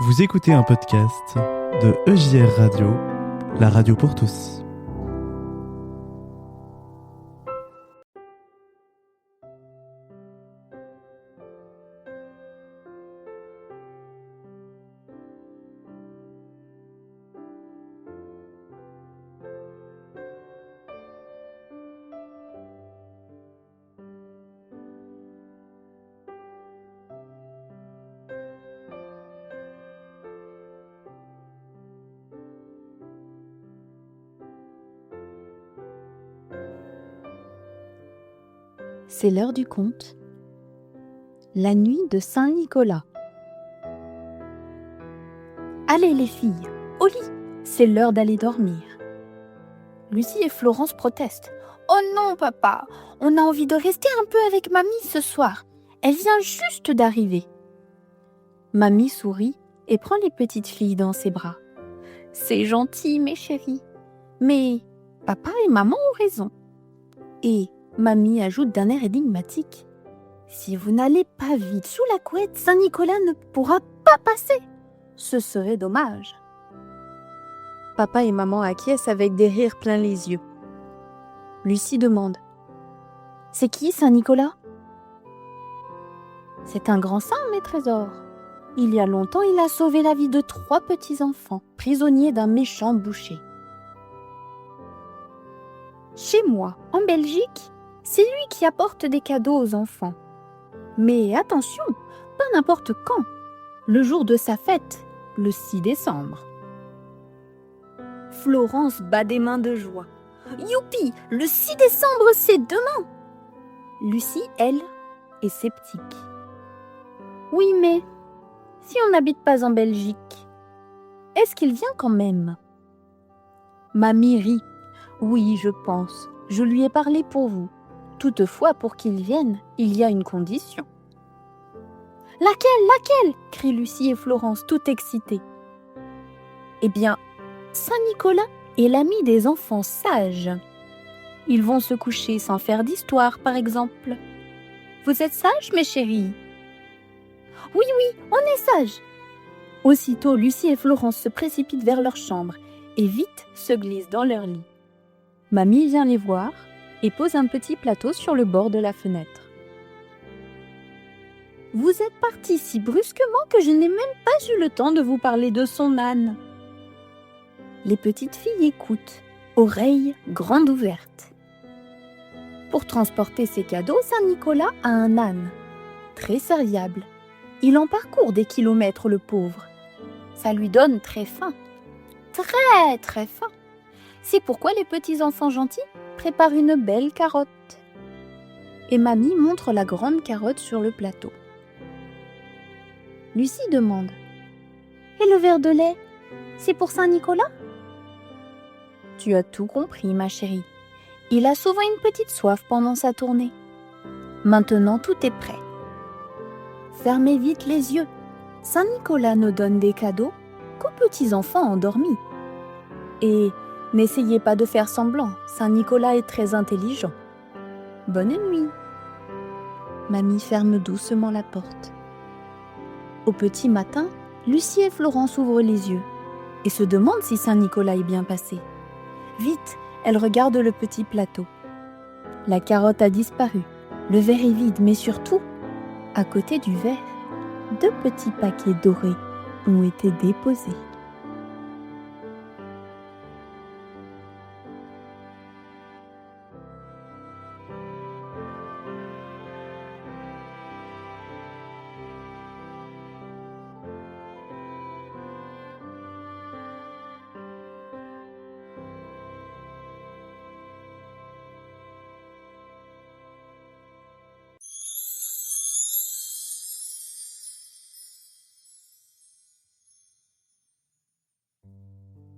Vous écoutez un podcast de EJR Radio, la radio pour tous. C'est l'heure du conte. La nuit de Saint-Nicolas. Allez les filles, au lit, c'est l'heure d'aller dormir. Lucie et Florence protestent. Oh non papa, on a envie de rester un peu avec mamie ce soir. Elle vient juste d'arriver. Mamie sourit et prend les petites filles dans ses bras. C'est gentil mes chéris, mais papa et maman ont raison. Et mamie ajoute d'un air énigmatique. Si vous n'allez pas vite sous la couette, Saint-Nicolas ne pourra pas passer. Ce serait dommage. Papa et maman acquiescent avec des rires plein les yeux. Lucie demande. C'est qui Saint-Nicolas ? C'est un grand saint, mes trésors. Il y a longtemps, il a sauvé la vie de 3 petits-enfants, prisonniers d'un méchant boucher. Chez moi, en Belgique, c'est lui qui apporte des cadeaux aux enfants. Mais attention, pas n'importe quand, le jour de sa fête, le 6 décembre. Florence bat des mains de joie. Youpi, le 6 décembre, c'est demain. Lucie, elle, est sceptique. Oui, mais si on n'habite pas en Belgique, est-ce qu'il vient quand même ? Mamie rit. Oui, je pense. Je lui ai parlé pour vous. Toutefois, pour qu'il vienne, il y a une condition. Laquelle ? Crient Lucie et Florence, toutes excitées. Eh bien, Saint-Nicolas est l'ami des enfants sages. Ils vont se coucher sans faire d'histoire, par exemple. Vous êtes sages, mes chéris ? Oui, on est sages. Aussitôt, Lucie et Florence se précipitent vers leur chambre et vite se glissent dans leur lit. Mamie vient les voir et pose un petit plateau sur le bord de la fenêtre. Vous êtes partis si brusquement que je n'ai même pas eu le temps de vous parler de son âne. Les petites filles écoutent, oreilles grandes ouvertes. Pour transporter ses cadeaux, Saint-Nicolas a un âne, très serviable. Il en parcourt des kilomètres, le pauvre. Ça lui donne très faim, très très faim. C'est pourquoi les petits enfants gentils préparent une belle carotte. Et mamie montre la grande carotte sur le plateau. Lucie demande. Et le verre de lait, c'est pour Saint-Nicolas ? Tu as tout compris, ma chérie. Il a souvent une petite soif pendant sa tournée. Maintenant, tout est prêt. Fermez vite les yeux. Saint-Nicolas ne donne des cadeaux qu'aux petits enfants endormis. Et n'essayez pas de faire semblant, Saint-Nicolas est très intelligent. Bonne nuit. Mamie ferme doucement la porte. Au petit matin, Lucie et Florence ouvrent les yeux et se demandent si Saint-Nicolas est bien passé. Vite, elles regardent le petit plateau. La carotte a disparu, le verre est vide, mais surtout, à côté du verre, 2 petits paquets dorés ont été déposés.